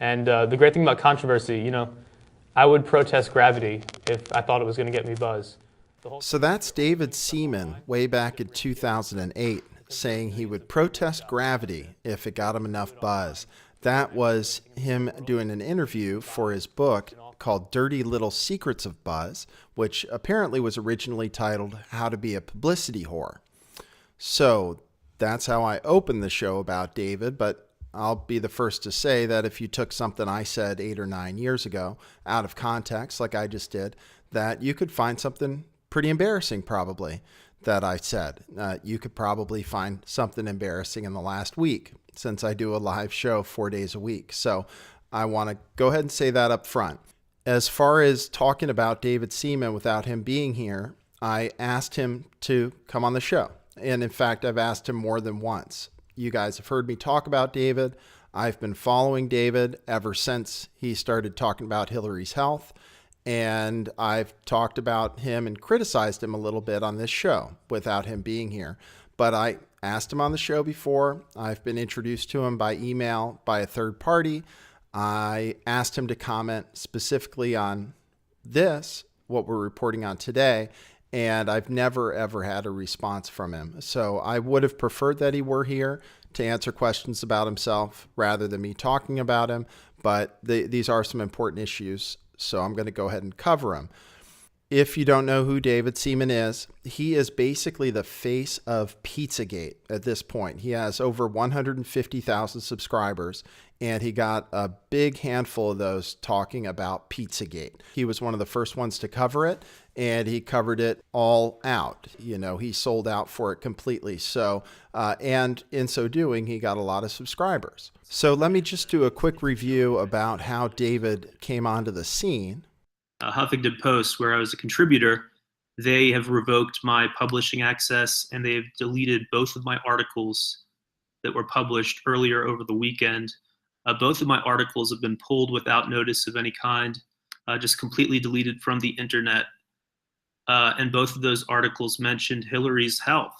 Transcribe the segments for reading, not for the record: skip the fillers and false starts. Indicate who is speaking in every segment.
Speaker 1: And the great thing about controversy, I would protest gravity if I thought it was going to get me buzz.
Speaker 2: So that's David Seaman way back in 2008 saying he would protest gravity if it got him enough buzz. That was him doing an interview for his book called Dirty Little Secrets of Buzz, which apparently was originally titled How to Be a Publicity Whore. So that's how I opened the show about David, but I'll be the first to say that if you took something I said 8 or 9 years ago out of context, like I just did, that you could find something pretty embarrassing probably that I said. You could probably find something embarrassing in the last week since I do a live show 4 days a week. So I want to go ahead and say that up front. As far as talking about David Seaman without him being here, I asked him to come on the show. And in fact, I've asked him more than once. You guys have heard me talk about David. I've been following David ever since he started talking about Hillary's health. And I've talked about him and criticized him a little bit on this show without him being here. But I asked him on the show before. I've been introduced to him by email by a third party. I asked him to comment specifically on this, what we're reporting on today, and I've never, ever had a response from him. So I would have preferred that he were here to answer questions about himself rather than me talking about him. But these are some important issues, so I'm going to go ahead and cover them. If you don't know who David Seaman is, he is basically the face of Pizzagate at this point. He has over 150,000 subscribers, and he got a big handful of those talking about Pizzagate. He was one of the first ones to cover it, and he covered it all out. He sold out for it completely. So, and in so doing, he got a lot of subscribers. So let me just do a quick review about how David came onto the scene.
Speaker 3: Huffington Post, where I was a contributor, they have revoked my publishing access and they've deleted both of my articles that were published earlier over the weekend. Both of my articles have been pulled without notice of any kind, just completely deleted from the internet. And both of those articles mentioned Hillary's health.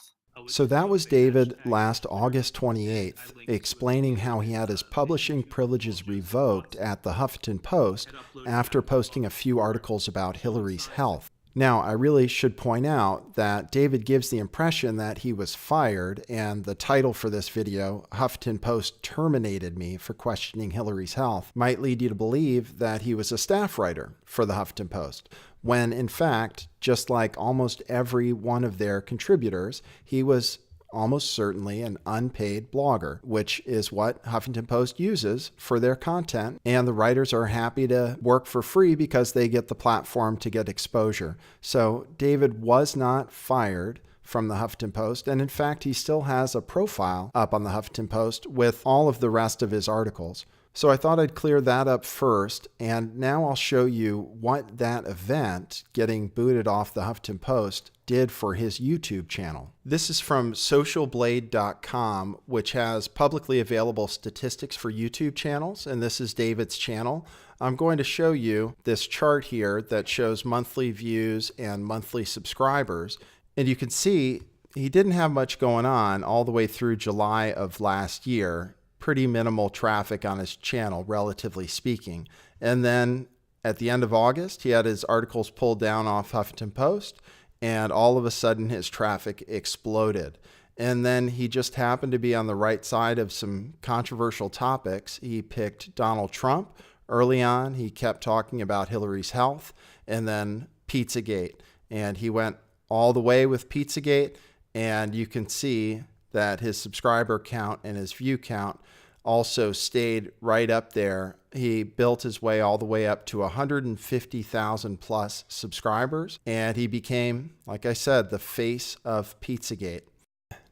Speaker 2: So that was David last August 28th, explaining how he had his publishing privileges revoked at the Huffington Post after posting a few articles about Hillary's health. Now, I really should point out that David gives the impression that he was fired, and the title for this video, Huffington Post terminated me for questioning Hillary's health, might lead you to believe that he was a staff writer for the Huffington Post, when in fact, just like almost every one of their contributors, he was almost certainly an unpaid blogger, which is what Huffington Post uses for their content. And the writers are happy to work for free because they get the platform to get exposure. So David was not fired from the Huffington Post. And in fact, he still has a profile up on the Huffington Post with all of the rest of his articles. So I thought I'd clear that up first, and now I'll show you what that event, getting booted off the Huffington Post, did for his YouTube channel. This is from socialblade.com, which has publicly available statistics for YouTube channels, and this is David's channel. I'm going to show you this chart here that shows monthly views and monthly subscribers, and you can see he didn't have much going on all the way through July of last year. Pretty minimal traffic on his channel, relatively speaking. And then at the end of August, he had his articles pulled down off Huffington Post, and all of a sudden his traffic exploded. And then he just happened to be on the right side of some controversial topics. He picked Donald Trump early on. He kept talking about Hillary's health, and then Pizzagate. And he went all the way with Pizzagate, and you can see that his subscriber count and his view count also stayed right up there. He built his way all the way up to 150,000 plus subscribers, and he became, like I said, the face of Pizzagate.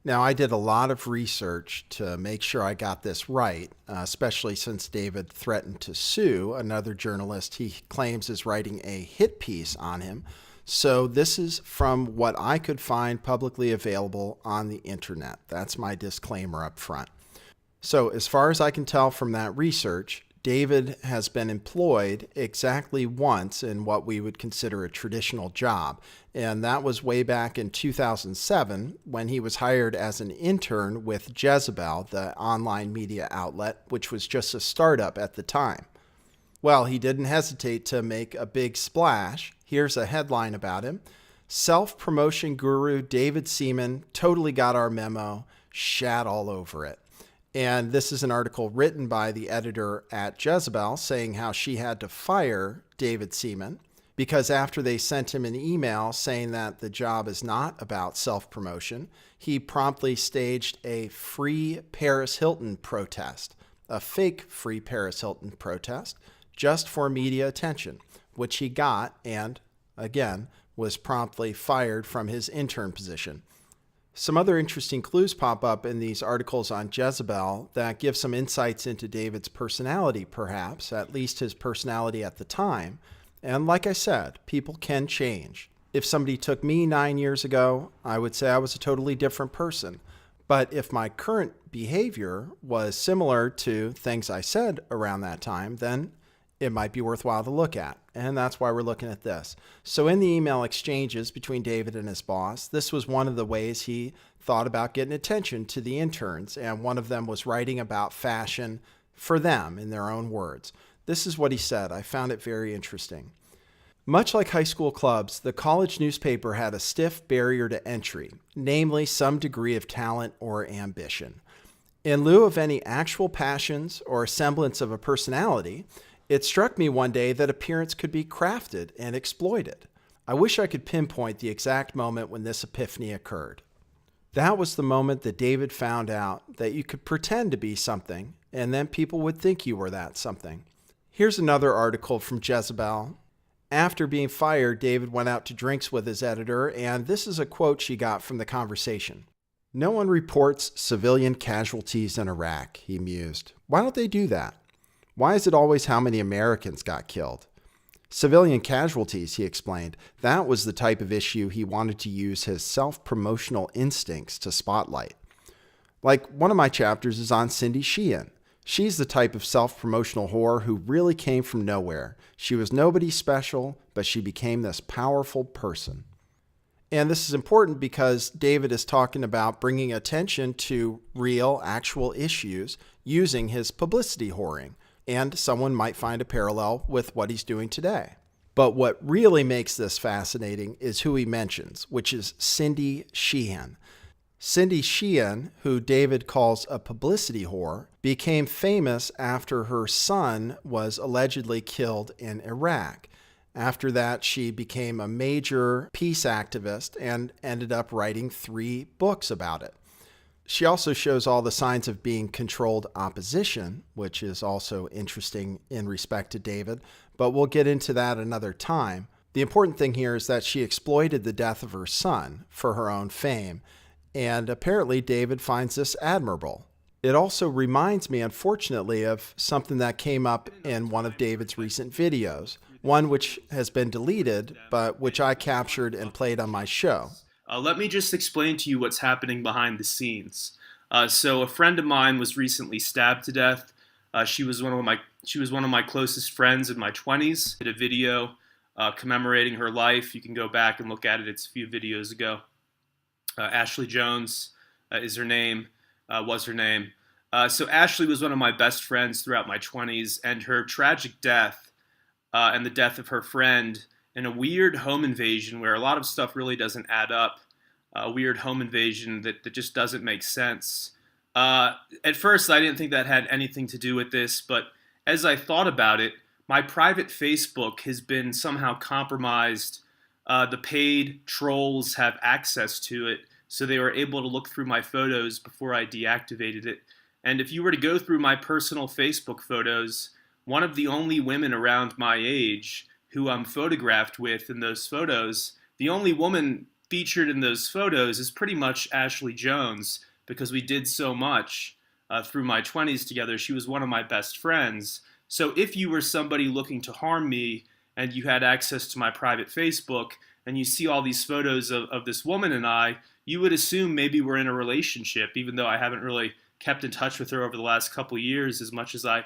Speaker 2: Now, I did a lot of research to make sure I got this right, especially since David threatened to sue another journalist he claims is writing a hit piece on him. So this is from what I could find publicly available on the internet. That's my disclaimer up front. So as far as I can tell from that research, David has been employed exactly once in what we would consider a traditional job, and that was way back in 2007 when he was hired as an intern with Jezebel, the online media outlet, which was just a startup at the time. Well, he didn't hesitate to make a big splash. Here's a headline about him. Self-promotion guru David Seaman totally got our memo, shat all over it. And this is an article written by the editor at Jezebel saying how she had to fire David Seaman because after they sent him an email saying that the job is not about self-promotion, he promptly staged a free Paris Hilton protest, a fake free Paris Hilton protest, just for media attention, which he got and, again, was promptly fired from his intern position. Some other interesting clues pop up in these articles on Jezebel that give some insights into David's personality, perhaps, at least his personality at the time. And like I said, people can change. If somebody took me 9 years ago, I would say I was a totally different person. But if my current behavior was similar to things I said around that time, then it might be worthwhile to look at. And that's why we're looking at this. So in the email exchanges between David and his boss, this was one of the ways he thought about getting attention to the interns. And one of them was writing about fashion for them in their own words. This is what he said. I found it very interesting. Much like high school clubs, the college newspaper had a stiff barrier to entry, namely some degree of talent or ambition. In lieu of any actual passions or semblance of a personality, it struck me one day that appearance could be crafted and exploited. I wish I could pinpoint the exact moment when this epiphany occurred. That was the moment that David found out that you could pretend to be something, and then people would think you were that something. Here's another article from Jezebel. After being fired, David went out to drinks with his editor, and this is a quote she got from the conversation. "No one reports civilian casualties in Iraq," he mused. "Why don't they do that? Why is it always how many Americans got killed?" Civilian casualties, he explained. That was the type of issue he wanted to use his self-promotional instincts to spotlight. Like one of my chapters is on Cindy Sheehan. She's the type of self-promotional whore who really came from nowhere. She was nobody special, but she became this powerful person. And this is important because David is talking about bringing attention to real, actual issues using his publicity whoring. And someone might find a parallel with what he's doing today. But what really makes this fascinating is who he mentions, which is Cindy Sheehan. Cindy Sheehan, who David calls a publicity whore, became famous after her son was allegedly killed in Iraq. After that, she became a major peace activist and ended up writing 3 books about it. She also shows all the signs of being controlled opposition, which is also interesting in respect to David, but we'll get into that another time. The important thing here is that she exploited the death of her son for her own fame, and apparently David finds this admirable. It also reminds me, unfortunately, of something that came up in one of David's recent videos, one which has been deleted, but which I captured and played on my show.
Speaker 3: Let me just explain to you what's happening behind the scenes. So a friend of mine was recently stabbed to death. She was one of my closest friends in my 20s. Did a video commemorating her life. You can go back and look at it. It's a few videos ago. Ashley Jones is her name. Was her name. So Ashley was one of my best friends throughout my 20s, and her tragic death and the death of her friend in a weird home invasion where a lot of stuff really doesn't add up, a weird home invasion that just doesn't make sense. At first, I didn't think that had anything to do with this, but as I thought about it, my private Facebook has been somehow compromised. The paid trolls have access to it, so they were able to look through my photos before I deactivated it. And if you were to go through my personal Facebook photos, one of the only women around my age who I'm photographed with in those photos, the only woman featured in those photos is pretty much Ashley Jones, because we did so much through my 20s together. She was one of my best friends. So if you were somebody looking to harm me and you had access to my private Facebook and you see all these photos of this woman and I, you would assume maybe we're in a relationship, even though I haven't really kept in touch with her over the last couple of years as much as I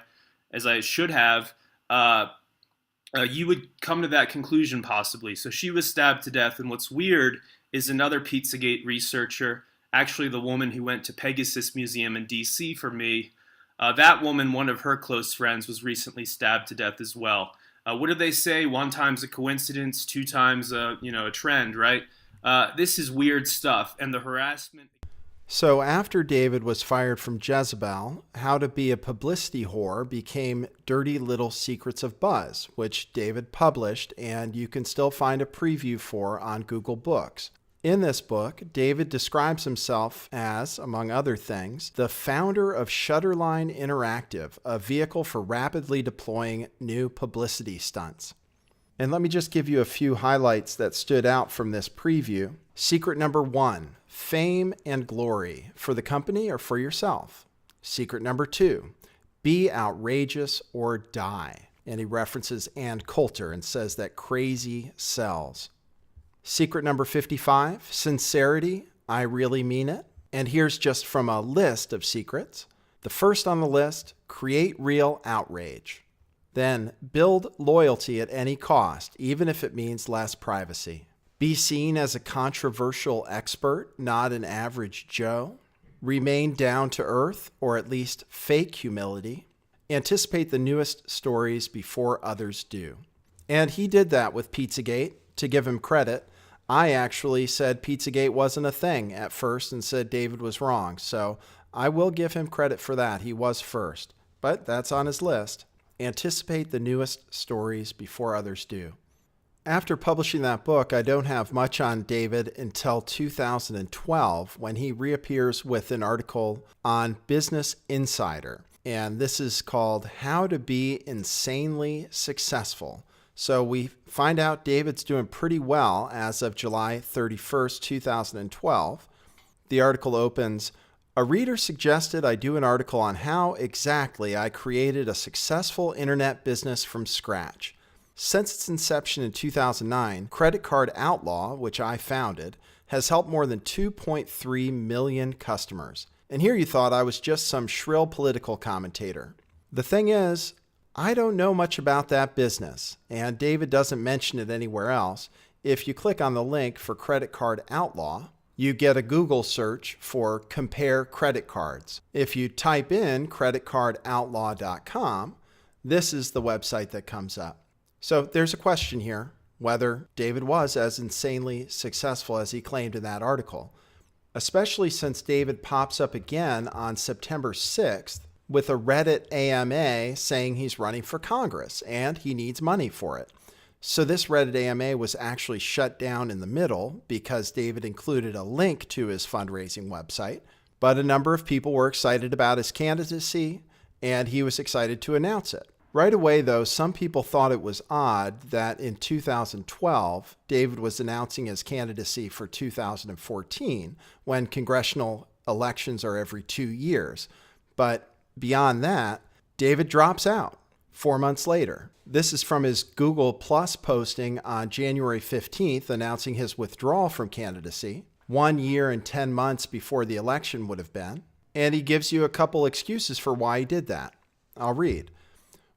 Speaker 4: as I should have, you would come to that conclusion possibly. So she was stabbed to death. And what's weird is another Pizzagate researcher, actually the woman who went to Pegasus Museum in DC for me, that woman, one of her close friends, was recently stabbed to death as well. What do they say? One time's a coincidence, two times a trend, right? This is weird stuff. And the harassment.
Speaker 2: So after David was fired from Jezebel, How to Be a Publicity Whore became Dirty Little Secrets of Buzz, which David published, and you can still find a preview for on Google Books. In this book, David describes himself as, among other things, the founder of Shutterline Interactive, a vehicle for rapidly deploying new publicity stunts. And let me just give you a few highlights that stood out from this preview. Secret number 1, fame and glory, for the company or for yourself. Secret number 2, be outrageous or die. And he references Ann Coulter and says that crazy sells. Secret number 55, sincerity, I really mean it. And here's just from a list of secrets. The first on the list, create real outrage. Then build loyalty at any cost, even if it means less privacy. Be seen as a controversial expert, not an average Joe. Remain down to earth, or at least fake humility. Anticipate the newest stories before others do. And he did that with Pizzagate. To give him credit, I actually said Pizzagate wasn't a thing at first and said David was wrong. So I will give him credit for that. He was first. But that's on his list. Anticipate the newest stories before others do. After publishing that book, I don't have much on David until 2012, when he reappears with an article on Business Insider. And this is called How to Be Insanely Successful. So we find out David's doing pretty well as of July 31st, 2012. The article opens, a reader suggested I do an article on how exactly I created a successful internet business from scratch. Since its inception in 2009, Credit Card Outlaw, which I founded, has helped more than 2.3 million customers. And here you thought I was just some shrill political commentator. The thing is, I don't know much about that business, and David doesn't mention it anywhere else. If you click on the link for Credit Card Outlaw, you get a Google search for compare credit cards. If you type in creditcardoutlaw.com, this is the website that comes up. So there's a question here, whether David was as insanely successful as he claimed in that article, especially since David pops up again on September 6th with a Reddit AMA saying he's running for Congress and he needs money for it. So this Reddit AMA was actually shut down in the middle because David included a link to his fundraising website, but a number of people were excited about his candidacy and he was excited to announce it. Right away, though, some people thought it was odd that in 2012, David was announcing his candidacy for 2014, when congressional elections are every 2 years. But beyond that, David drops out 4 months later. This is from his Google Plus posting on January 15th, announcing his withdrawal from candidacy, 1 year and 10 months before the election would have been. And he gives you a couple excuses for why he did that. I'll read.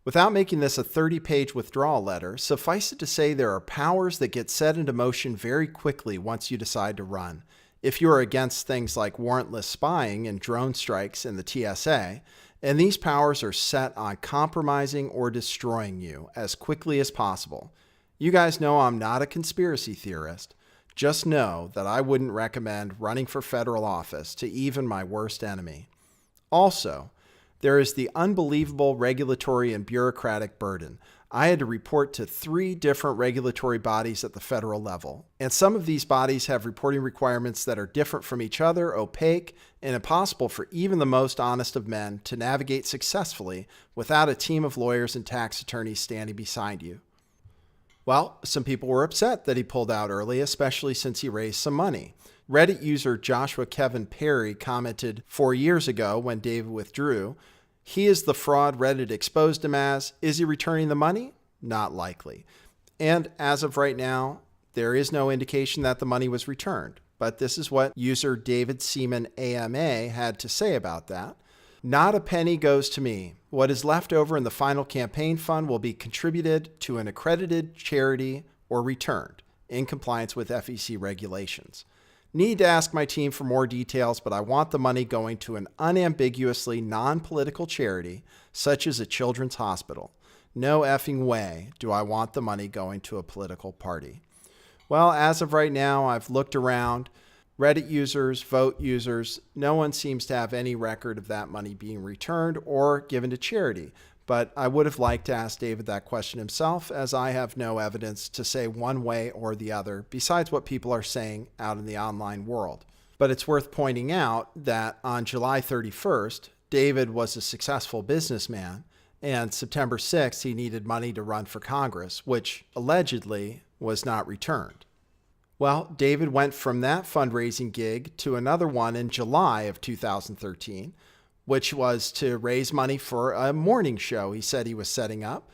Speaker 2: Without making this a 30-page withdrawal letter, suffice it to say there are powers that get set into motion very quickly once you decide to run. If you are against things like warrantless spying and drone strikes in the TSA, and these powers are set on compromising or destroying you as quickly as possible. You guys know I'm not a conspiracy theorist. Just know that I wouldn't recommend running for federal office to even my worst enemy. Also, there is the unbelievable regulatory and bureaucratic burden. I had to report to 3 different regulatory bodies at the federal level. And some of these bodies have reporting requirements that are different from each other, opaque, and impossible for even the most honest of men to navigate successfully without a team of lawyers and tax attorneys standing beside you. Well, some people were upset that he pulled out early, especially since he raised some money. Reddit user Joshua Kevin Perry commented 4 years ago when David withdrew, he is the fraud Reddit exposed him as. Is he returning the money? Not likely. And as of right now, there is no indication that the money was returned. But this is what user David Seaman AMA had to say about that. Not a penny goes to me. What is left over in the final campaign fund will be contributed to an accredited charity or returned in compliance with FEC regulations. Need to ask my team for more details, but I want the money going to an unambiguously non-political charity, such as a children's hospital. No effing way do I want the money going to a political party. Well, as of right now, I've looked around. Reddit users, vote users, no one seems to have any record of that money being returned or given to charity. But I would have liked to ask David that question himself, as I have no evidence to say one way or the other, besides what people are saying out in the online world. But it's worth pointing out that on July 31st, David was a successful businessman, and September 6th, he needed money to run for Congress, which allegedly was not returned. Well, David went from that fundraising gig to another one in July of 2013, which was to raise money for a morning show he said he was setting up.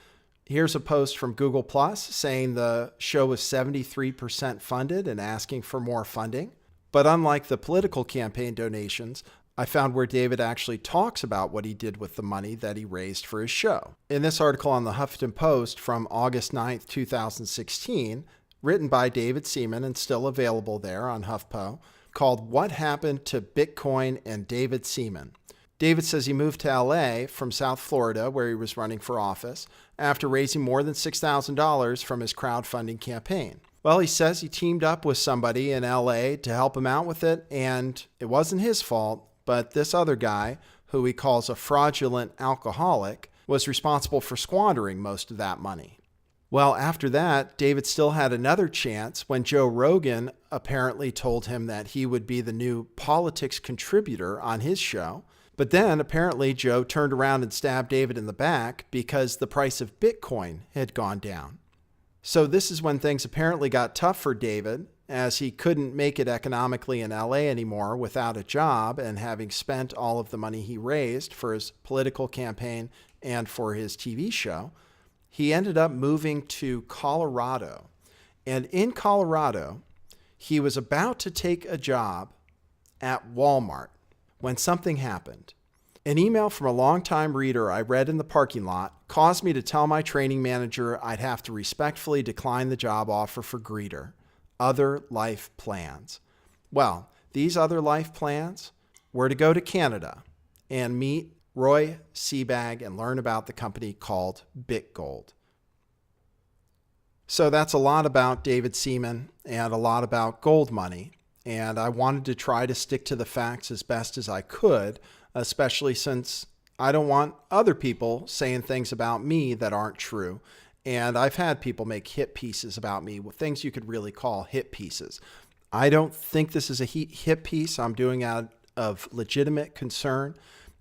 Speaker 2: Here's a post from Google Plus saying the show was 73% funded and asking for more funding. But unlike the political campaign donations, I found where David actually talks about what he did with the money that he raised for his show. In this article on the Huffington Post from August 9th, 2016, written by David Seaman and still available there on HuffPo, called What Happened to Bitcoin and David Seaman. David says he moved to LA from South Florida, where he was running for office, after raising more than $6,000 from his crowdfunding campaign. Well, he says he teamed up with somebody in LA to help him out with it, and it wasn't his fault, but this other guy, who he calls a fraudulent alcoholic, was responsible for squandering most of that money. Well, after that, David still had another chance when Joe Rogan apparently told him that he would be the new politics contributor on his show. But then apparently Joe turned around and stabbed David in the back because the price of Bitcoin had gone down. So this is when things apparently got tough for David, as he couldn't make it economically in LA anymore without a job and having spent all of the money he raised for his political campaign and for his TV show. He ended up moving to Colorado. And in Colorado, he was about to take a job at Walmart when something happened. An email from a longtime reader I read in the parking lot caused me to tell my training manager I'd have to respectfully decline the job offer for greeter. Other life plans. Well, these other life plans were to go to Canada and meet Roy Seabag and learn about the company called BitGold. So that's a lot about David Seaman and a lot about gold money. And I wanted to try to stick to the facts as best as I could, especially since I don't want other people saying things about me that aren't true. And I've had people make hit pieces about me, things you could really call hit pieces. I don't think this is a hit piece. I'm doing out of legitimate concern.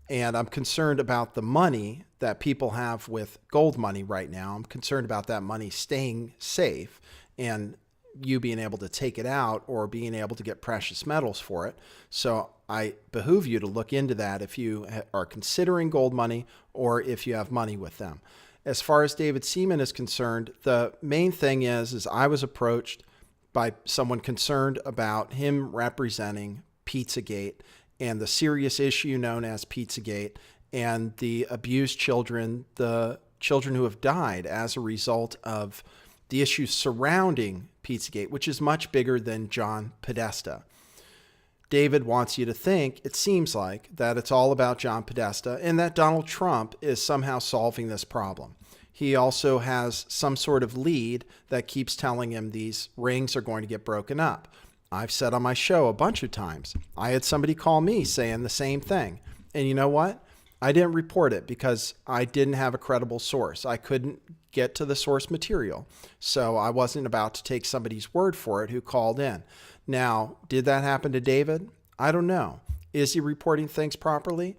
Speaker 2: And I'm concerned about the money that people have with gold money right now. I'm concerned about that money staying safe and you being able to take it out or being able to get precious metals for it. So I behoove you to look into that if you are considering gold money or if you have money with them. As far as David Seaman is concerned, the main thing is I was approached by someone concerned about him representing Pizzagate and the serious issue known as Pizzagate and the abused children, the children who have died as a result of the issues surrounding Pizzagate, which is much bigger than John Podesta. David wants you to think, it seems like, that it's all about John Podesta and that Donald Trump is somehow solving this problem. He also has some sort of lead that keeps telling him these rings are going to get broken up. I've said on my show a bunch of times, I had somebody call me saying the same thing. And you know what? I didn't report it because I didn't have a credible source. I couldn't get to the source material. So I wasn't about to take somebody's word for it who called in. Now, did that happen to David? I don't know. Is he reporting things properly?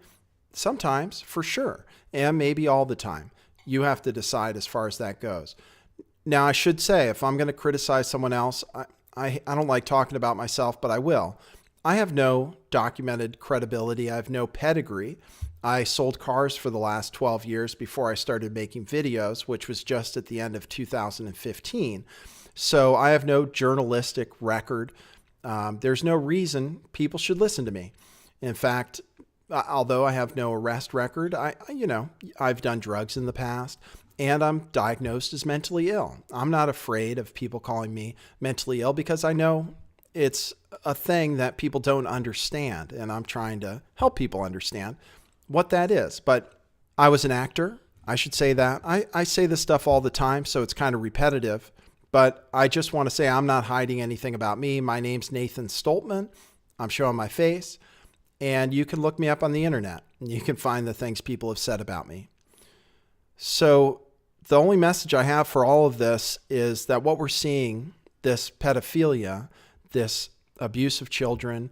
Speaker 2: Sometimes, for sure. And maybe all the time. You have to decide as far as that goes. Now, I should say, if I'm going to criticize someone else, I don't like talking about myself, but I will. I have no documented credibility. I have no pedigree. I sold cars for the last 12 years before I started making videos, which was just at the end of 2015. So I have no journalistic record. There's no reason people should listen to me. In fact, although I have no arrest record, I've done drugs in the past, and I'm diagnosed as mentally ill. I'm not afraid of people calling me mentally ill because I know it's a thing that people don't understand, and I'm trying to help people understand what that is. But I was an actor. I should say that. I say this stuff all the time, so it's kind of repetitive, but I just want to say I'm not hiding anything about me. My name's Nathan Stoltman. I'm showing my face, and you can look me up on the internet, and you can find the things people have said about me. So the only message I have for all of this is that what we're seeing, this pedophilia, this abuse of children,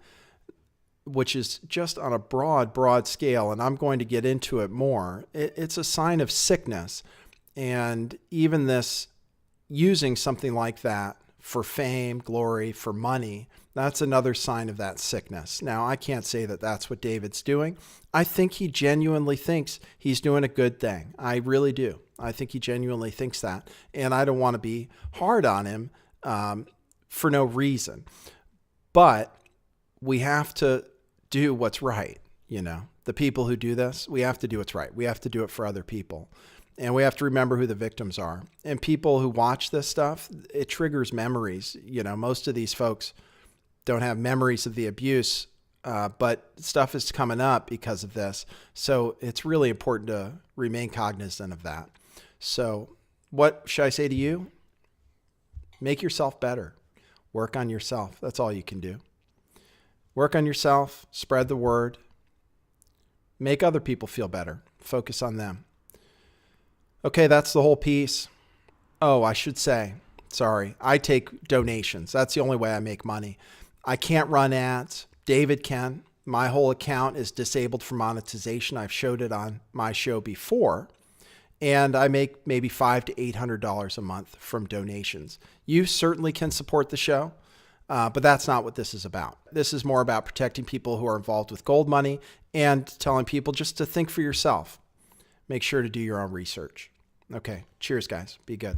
Speaker 2: which is just on a broad scale, and I'm going to get into it more, it's a sign of sickness. And even this using something like that for fame, glory, for money, that's another sign of that sickness. Now, I can't say that that's what David's doing. I think he genuinely thinks he's doing a good thing. I really do. I think he genuinely thinks that. And I don't want to be hard on him for no reason. But we have to do what's right. The people who do this, we have to do what's right. We have to do it for other people. And we have to remember who the victims are. And people who watch this stuff, it triggers memories. Most of these folks don't have memories of the abuse, but stuff is coming up because of this. So it's really important to remain cognizant of that. So what should I say to you? Make yourself better. Work on yourself. That's all you can do. Work on yourself. Spread the word. Make other people feel better. Focus on them. Okay, that's the whole piece. Oh, I should say, sorry, I take donations. That's the only way I make money. I can't run ads. David can. My whole account is disabled for monetization. I've showed it on my show before. And I make maybe $500 to $800 a month from donations. You certainly can support the show, but that's not what this is about. This is more about protecting people who are involved with gold money and telling people just to think for yourself. Make sure to do your own research. Okay, cheers, guys. Be good.